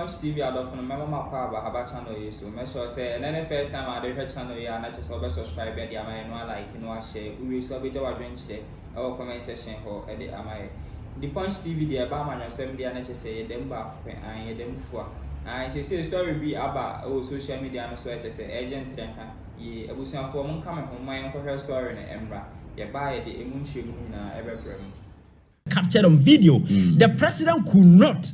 Punch TV out of my mama have channel you so make sure say and then the first time I do channel you and not just subscribe and no like share we will so be our share our comment section or edit the Punch TV the about man 70 and just say them back and them for and say story be about social media and so just say agent ye abusuan for mon come home my uncle story na embra ye buy the emunche mu na ebebrem captured on video. The president could not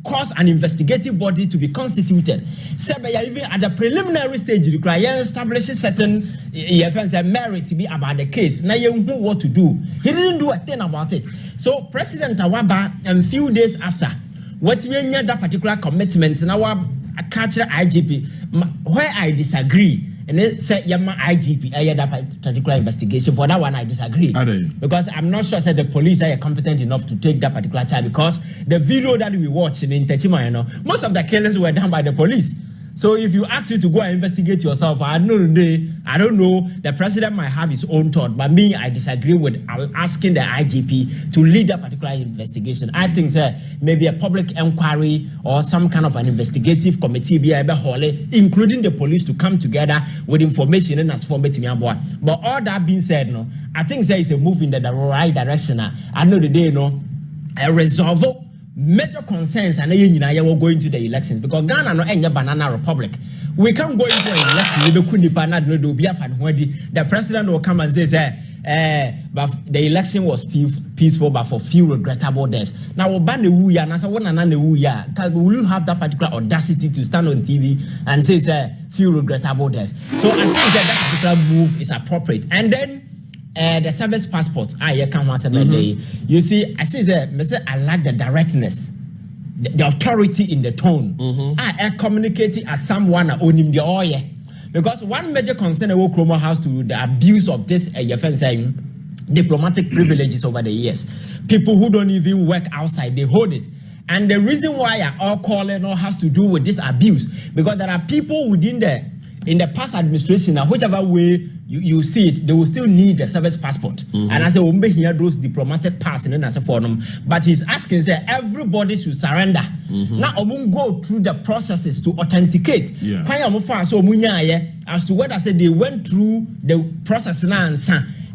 cause an investigative body to be constituted. Even at the preliminary stage, the require establishing certain merit to be about the case. Now you know what to do. He didn't do a thing about it. So President Awaba, a few days after, what we need that particular commitment now a culture IGP, where I disagree. And they say, Yama IGP, I had that particular investigation. For that one, I disagree. Because I'm not sure that the police are competent enough to take that particular charge. Because the video that we watched in Techima, most of the killings were done by the police. So if you ask you to go and investigate yourself, I don't know. The president might have his own thought, but me, I disagree with asking the IGP to lead that particular investigation. I think maybe a public inquiry or some kind of an investigative committee be able including the police to come together with information and as form. But all that being said, no, I think there is a move in the right direction. I know the day, a resolve major concerns and we're going to the elections because Ghana no any banana republic. We can't go into an election. The president will come and say, but the election was peaceful, but for few regrettable deaths. Now, will you have that particular audacity to stand on TV and say few regrettable deaths? So I think that particular move is appropriate. And then the service passport, you see, I say, I like the directness, the authority in the tone. I communicating as someone owning the oil. Because one major concern about Chroma House to the abuse of this diplomatic privileges over the years. People who don't even work outside, they hold it. And the reason why I all call it has to do with this abuse. Because there are people within in the past administration, whichever way you see it, they will still need the service passport. And I say, we hear those diplomatic pass and then as a forum. But he's asking, say, everybody should surrender. Now, I'm go through the processes to authenticate. As to what I said, they went through the process now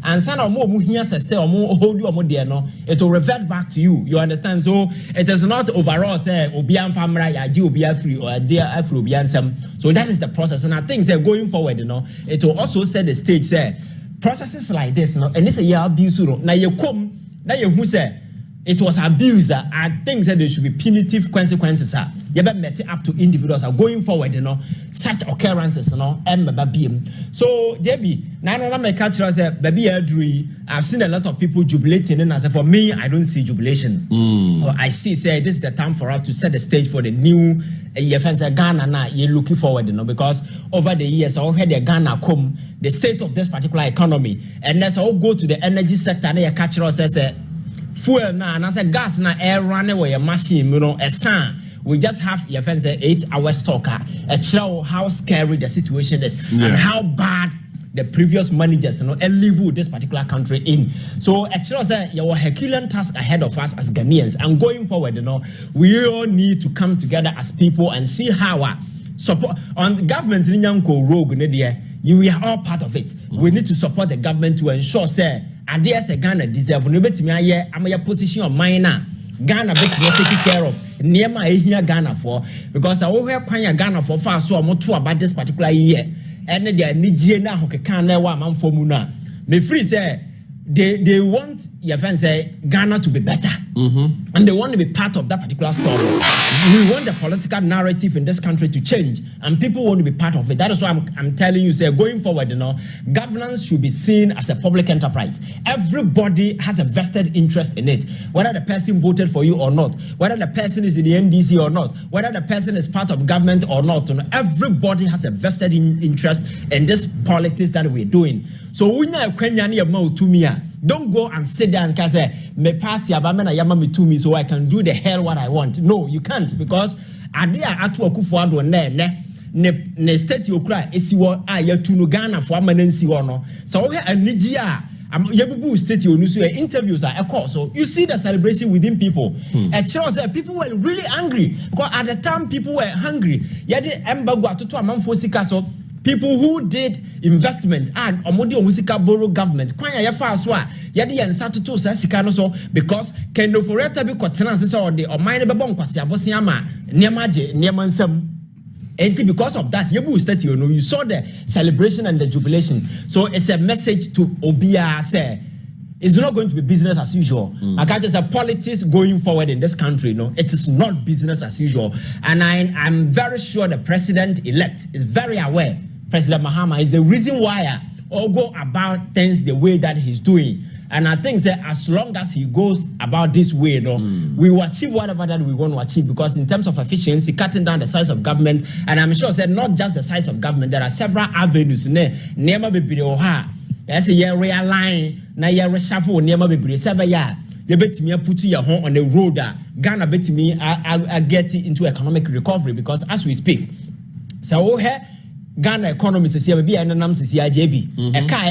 and son or more here says or more hold you or more dear no, it will revert back to you. You understand? So it is not overall say Obian family, Obia free or dear Afro Biansam. So that is the process. And I think they're going forward, it will also set the stage say processes like this, and this a year abuse. Now you come, now you who say it was abuse that I think that there should be punitive consequences. You better met it up to individuals are going forward, such occurrences, So, JB, now I'm a catcher say, baby, I've seen a lot of people jubilating, and as for me, I don't see jubilation. I see, say, this is the time for us to set the stage for the new Ghana. Now you're looking forward, because over the years, I heard the Ghana come, the state of this particular economy, and let's all go to the energy sector. And a catcher says, fuel now, and I said gas now air run away a machine, a sun. We just have 8 hours talk. Show how scary the situation is and how bad the previous managers live this particular country in. So actually say you have a Herculean task ahead of us as Ghanaians, and going forward, we all need to come together as people and see how support on the government in rogue. You are all part of it. We need to support the government to ensure say and there's a Ghana deserve no bet me I'm a position of minor Ghana bet me taking care of near my here Ghana for because I will help Ghana for fast so I'm too about this particular year and they need na who can one man for muna me free say they want your friends say Ghana to be better and they want to be part of that particular story. We want the political narrative in this country to change and people want to be part of it. That is why I'm telling you, say going forward, governance should be seen as a public enterprise. Everybody has a vested interest in it, whether the person voted for you or not, whether the person is in the NDC or not, whether the person is part of government or not. Everybody has a vested interest in this politics that we're doing. So don't go and sit there and say, me party abamena yama me to me so I can do the hell what I want. No, you can't, because adia atu akufuado ne state you cry esiwo ayetu no Ghana for amanensi wo no. So we anigia Yebubu state interviews are a course. So you see the celebration within people. It shows that people were really angry because at the time people were hungry. Yadi embagwa to amamfosika so. People who did investment and omodi omusika borrow government kwanya ya fa so a yede yen satoto sa sika no so because kendo foreta bi kotena se or the omine bebo nkwase abosen ama niema je niema nsam. And because of that, you saw the celebration and the jubilation. So it's a message to Obia say it's not going to be business as usual. I can't just say politics going forward in this country. No, it is not business as usual. And I'm very sure the president-elect is very aware. President Mahama is the reason why all go about things the way that he's doing. And I think that as long as he goes about this way, we will achieve whatever that we want to achieve. Because in terms of efficiency, cutting down the size of government, and I'm sure that not just the size of government, there are several avenues. Nema be oha. As a year realign, na year reshuffle, nema be several. You bet me put your home on the road. Ghana bet me I get into economic recovery because as we speak, so Ghana economy says here be and JB. A car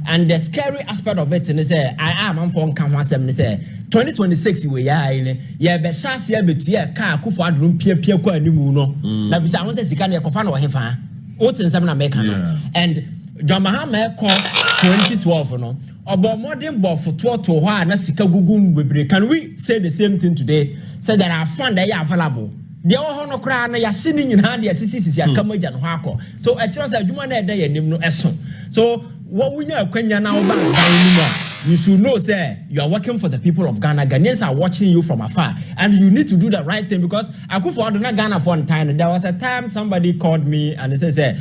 and the scary aspect of it is I am from Kansas say 2026 we are in yeah be chance here bet here car kufu adrum pia kwa animu no na bisa won say sika na ekofa na ohefa o tin sem na make no and John Mahama ko 2012 no obo modern bof to ho na sika gugum bebre. Can we say the same thing today? Say there are funds that are available. They all no cry na ya sini nyina dia sisi akamaja no akọ. So e kire say adwuma na e da yanim no eso. So what we nya akwanya na oba ban you should know say you are working for the people of Ghana. Ghanaians are watching you from afar and you need to do the right thing because Akufo-Addo na Ghana for one time. There was a time somebody called me and they say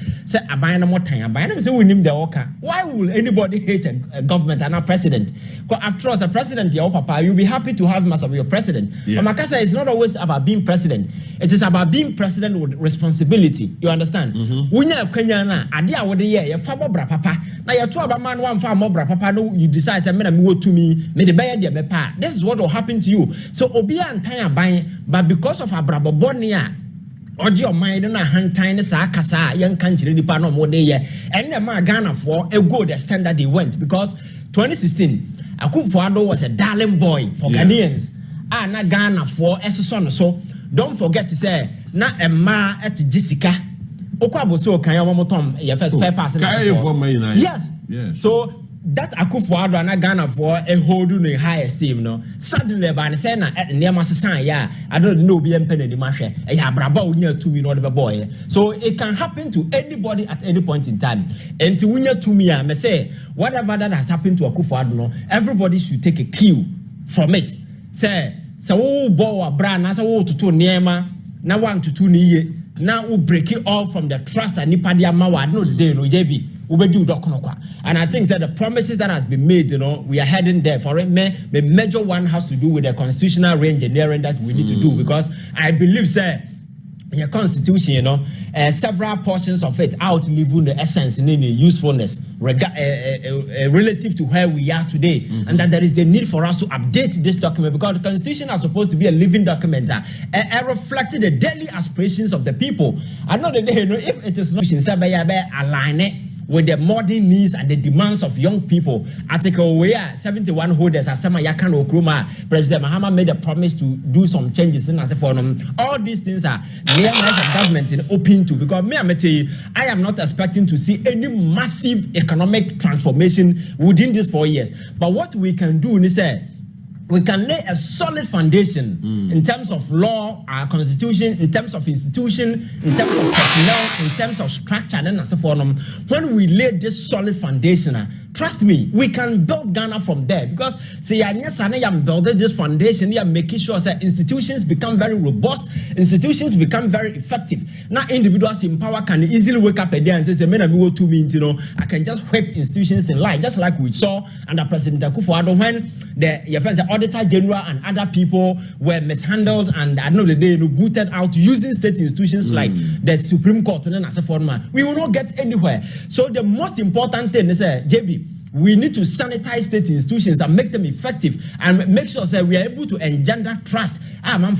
aban na more time aban say we nim the worker. Why will anybody hate a government and a president? Because after all, as a president, your papa, you'll be happy to have him as your president. But Makasa is not always about being president. It is about being president with responsibility. You understand? When you Kenya na adia wode ye fa bra papa na ye to aba man wan fa bra papa no you decide say me na me wo to me the buy there me pa. This is what will happen to you. So obi antan aban but because of abrabobɔ ne a oji your mind na hantan ne sa kasa yan kan kire nipa no mo de ye and the man Ghana for a go the standard they went because 2016 Akufo-Addo was a darling boy for Ghanaians. Na Ghana for eso so don't forget to say na emma at Jessica Okwaboso kan yamotom your first paper yes so that Akufo-Addo na Ghana for a hold in high esteem no suddenly by say na near masesan ya I don't know be empene di mahwe e ya braba unya tumi no the boy so it can happen to anybody at any point in time and to unya tumi a me say whatever that has happened to Akufo-Addo no everybody should take a cue from it say wo bo abra na say wo toto niema na wan toto ni ye na wo break it all from the trust and nipa dia ma wa no the day no JB and I think that the promises that has been made, we are heading there for it. The major one has to do with the constitutional re-engineering that we need to do because I believe, sir, in your constitution, several portions of it outliving the essence and the usefulness relative to where we are today, and that there is the need for us to update this document because the constitution is supposed to be a living document reflecting the daily aspirations of the people. I know that if it is not align it with the modern needs and the demands of young people. Article 71 holders Asama Yakan Okruma, President Mahama made a promise to do some changes in as for all these things are near government in open to because I am not expecting to see any massive economic transformation within these 4 years. But what we can do is we can lay a solid foundation in terms of law, our constitution, in terms of institution, in terms of personnel, in terms of structure. And so forth. When we lay this solid foundation, trust me, we can build Ghana from there. Because say, I'm building this foundation, I'm making sure that institutions become very robust, institutions become very effective. Now, individuals in power can easily wake up a day and say, I can just whip institutions in line, just like we saw under President Akufo-Addo when the Auditor General and other people were mishandled and at the end of the day booted out using state institutions like the Supreme Court and as a former. We will not get anywhere. So the most important thing is JB, we need to sanitize state institutions and make them effective and make sure that we are able to engender trust. How many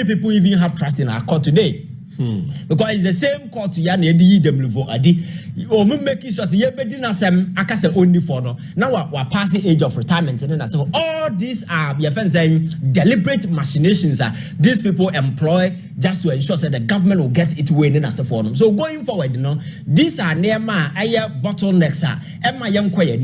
people even have trust in our court today? Because it's the same court to yan edi them level adi. O me making sure say yebedi na sem akase only for no. Now we passing age of retirement and then so all these are your friends saying deliberate machinations are these people employ just to ensure that the government will get it way in as a forum. So going forward, these are near my bottlenecks are Emma young quiet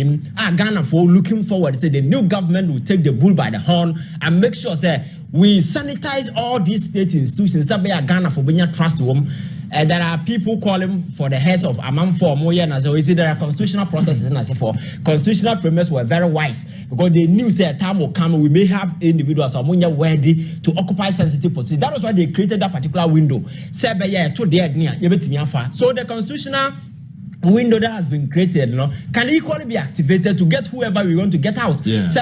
Ghana for looking forward say the new government will take the bull by the horn and make sure say we sanitize all these state institutions that be Ghana for being trust them. There are people calling for the heads of Amman for more years. So is it there are constitutional processes and I say for constitutional frameworks were very wise because they knew say a time will come we may have individuals who are ready to occupy sensitive positions. That was why they created that particular window. So the constitutional window that has been created, can equally be activated to get whoever we want to get out. Because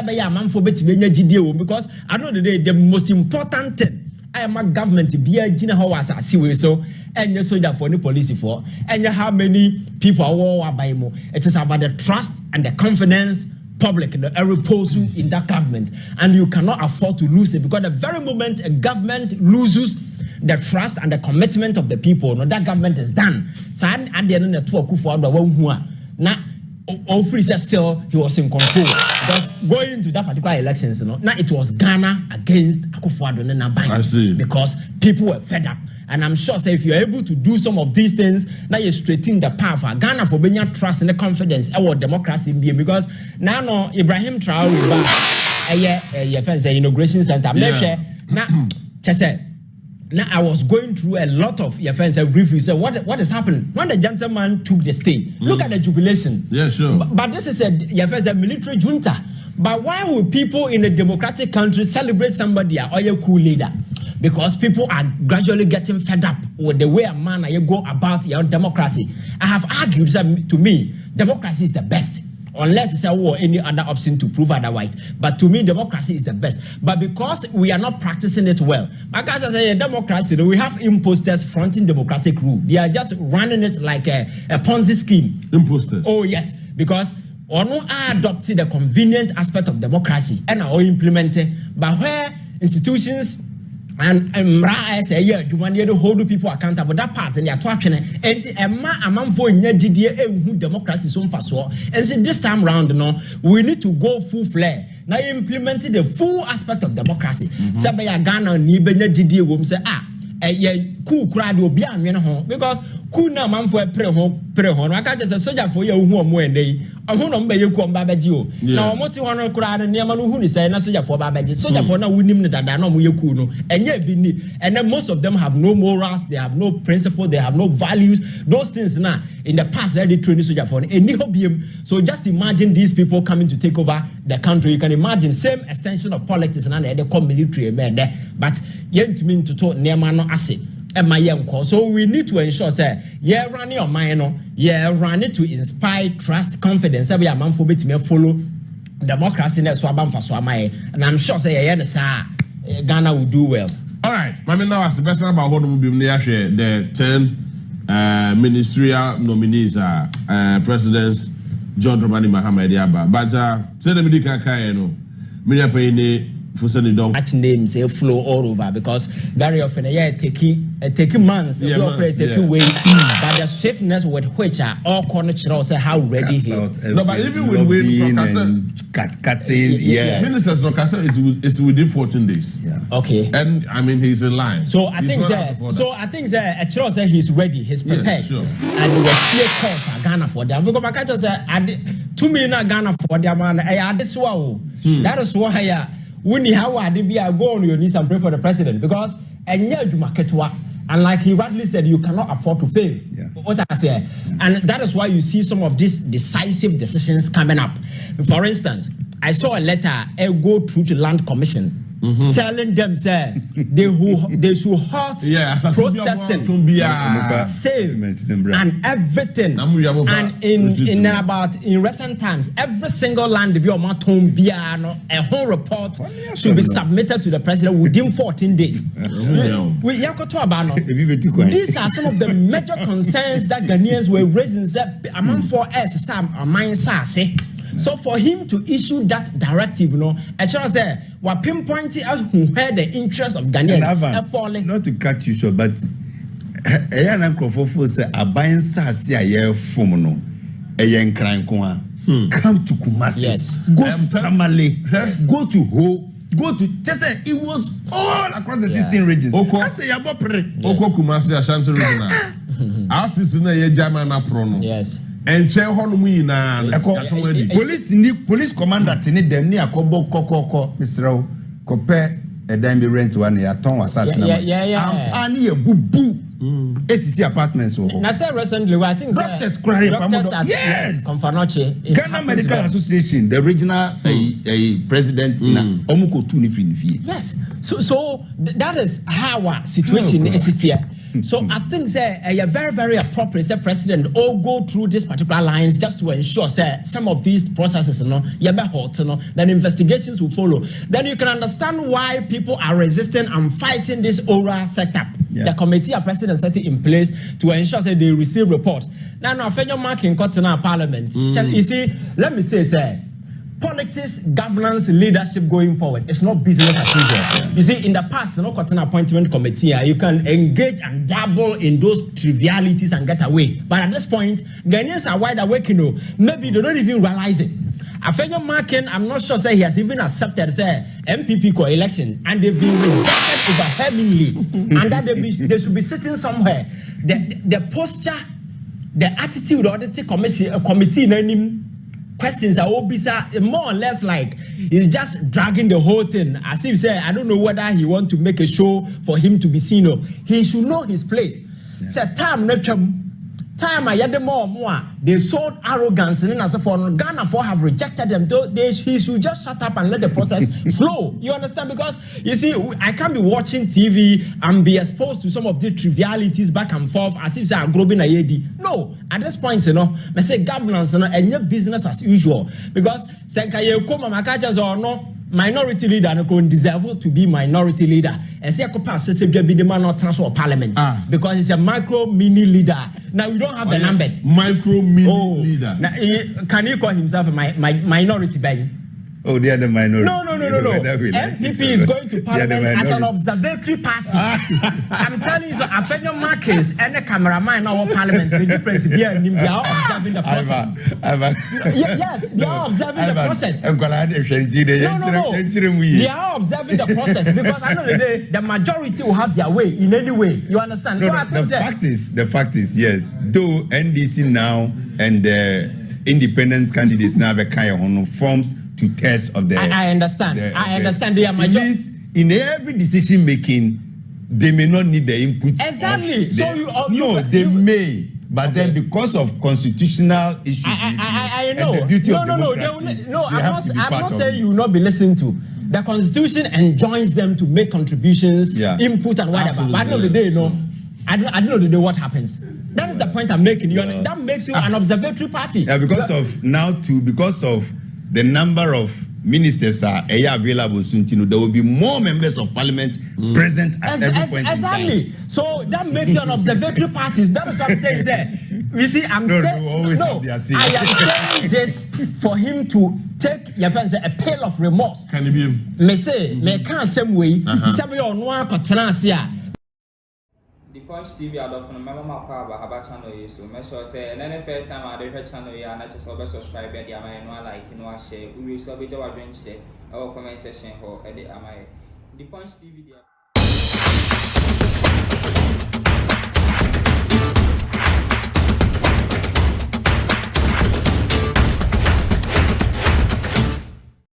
I know the most important thing I am a government be a Gina Howas as so and your soldier for the police for and how many people are by more. It is about the trust and the confidence public repose in that government, and you cannot afford to lose it because the very moment a government loses the trust and the commitment of the people, that government is done. So at the end of the now all free says still he was in control because going to that particular elections, now it was Ghana against Akufo-Addo and Nabang. I see. Because people were fed up, and I'm sure say if you're able to do some of these things, now you're straightening the path for Ghana for being trust and the confidence our democracy in being because now Ibrahim Traore inauguration center now now I was going through a lot of your friends and reviews. So what is happening when the gentleman took the stage? Look at the jubilation. Yeah, sure. But this is a military junta. But why would people in a democratic country celebrate somebody or a cool leader? Because people are gradually getting fed up with the way a man you go about your democracy. I have argued that to me, democracy is the best. Unless it's a war, any other option to prove otherwise. But to me, democracy is the best. But because we are not practicing it well, because as a democracy, we have imposters fronting democratic rule. They are just running it like a Ponzi scheme. Imposters. Oh yes, because Ono are adopted the convenient aspect of democracy and are implemented. But where institutions and say yeah, you want to hold people accountable. That part in the attraction and a man for GDA democracy so fast. And so this time round, we need to go full flare. Now implementing the full aspect of democracy. Sabaya Ghana ni benya GDA wom say cool crowd will be because cool na man for pre home. I can't just a soldier for you who are more day. I won't be you come Babajio. Now, what you want to crowd and Yamanu who is a soldier for Babaji. Soldier for now, we name that I know you kuno. And yet, and then most of them have no morals, they have no principle, they have no values. Those things now in the past, they trained soldier for any hobby. So just imagine these people coming to take over the country. You can imagine same extension of politics and they come military men there. But yet mean to talk near man asset. So we need to ensure say running your mind running to inspire trust, confidence. Every man for me to follow democracy and I'm sure say Ghana will do well. All right, now as the best about what will be the 10 ministerial nominees are Presidents John Dramani Mahama. But say the medical much names flow all over because very often take months way but the swiftness with which are all corner say how ready he no but even when we ministers it's within 14 days okay and I mean he's in line so I think say he's ready he's prepared and we see course Ghana for them because I just say to me na Ghana for them man that is why when you have to be a go on your knees and pray for the president because and like he rightly said, you cannot afford to fail. What I say, and that is why you see some of these decisive decisions coming up. For instance, I saw a letter go through to Land Commission. Telling them say they should halt processing, sale, and everything. And in recent times, every single land a whole report should be submitted to the president within 14 days. These are some of the major concerns that Ghanaians were raising. Among 4S, so for him to issue that directive, I should say, we're pinpointing out where the interest of Ghanaians are falling. Not to cut you short, but eya na nkrofofo say aban sase a ye fom no eye nkran ko a come to Kumasi, yes. Go to Tamale, go to Ho, go to just say it was all across the 16 regions. I say yabo pre. Oko Kumasi Ashanti region. Afisi na ye jama na prono. Yes. Enche hono mu ina police commander tini dem ni akobo kokoko Mr. Kope edan be rent one ya ton wasase na. Ani ye bubu. ACC apartments. Now, say recently, I think doctors at yes, Confanoche, Ghana Medical Association, the regional president in Omuko Tunifi. Yes, so that is how our situation is here. So I think a very, very appropriate president all go through these particular lines just to ensure some of these processes, then investigations will follow. Then you can understand why people are resisting and fighting this oral setup. Yeah. The committee are president set it in place to ensure that they receive reports. Now, Fenyo Mark in Parliament. You see, let me say, politics, governance, leadership going forward. It's not business as usual. You see, in the past, appointment committee, you can engage and dabble in those trivialities and get away. But at this point, Ghanaians are wide awake, maybe they don't even realize it. Afenyo Markin, I'm not sure he has even accepted MPP co-election, and they've been rejected overwhelmingly, and that they should be sitting somewhere. The posture, the attitude of the committee name questions are all bizarre, more or less like he's just dragging the whole thing as if I don't know whether he want to make a show for him to be seen. Or he should know his place. Say time I had more. They showed arrogance and as for Ghana for have rejected them. He should just shut up and let the process flow. You understand? Because you see, I can't be watching TV and be exposed to some of the trivialities back and forth as if I'm growing a yedi. No, at this point, I say governance and your business as usual. Because minority leader no deserve to be minority leader. And say be the man not transfer parliament because it's a micro mini leader. Now we don't have the numbers. Micro mini leader. Now, can he call himself a minority bank? Oh, they are the minority. No. MPP is going to parliament as an observatory party. I'm telling you, so Afenyo Markins and the cameraman in our parliament, the difference here, they are observing the process. Yes, they are observing the process. No. They are observing the process because at the end of the day, the majority will have their way in any way. You understand? No, so the fact is, yes, though NDC now and the independent candidates now have kind of forms to test of the. I understand. I understand. They are majority. In every decision making, they may not need the input. Exactly. They may. But then, because of constitutional issues, I know. And the beauty of democracy, I'm not saying you will not be listened to. The Constitution enjoins them to make contributions, input, and whatever. Absolutely. But at the end of the day, I don't know the day what happens. That is the point I'm making. That makes you an observatory party. Yeah, because of the number of ministers are available soon, there will be more members of parliament present at every point in time. Exactly. So that makes you an observatory party. That is what I'm saying. You see, I am saying this for him to take a pail of remorse. Can it be? Me say, me can't same way. Some you on The Punch TV adofo no mema makwa Mahama channel so make sure say na first time I dey channel here na just subscribe and am no like no share we so be jaw adwen chire e comment section ho e dey am The Punch TV there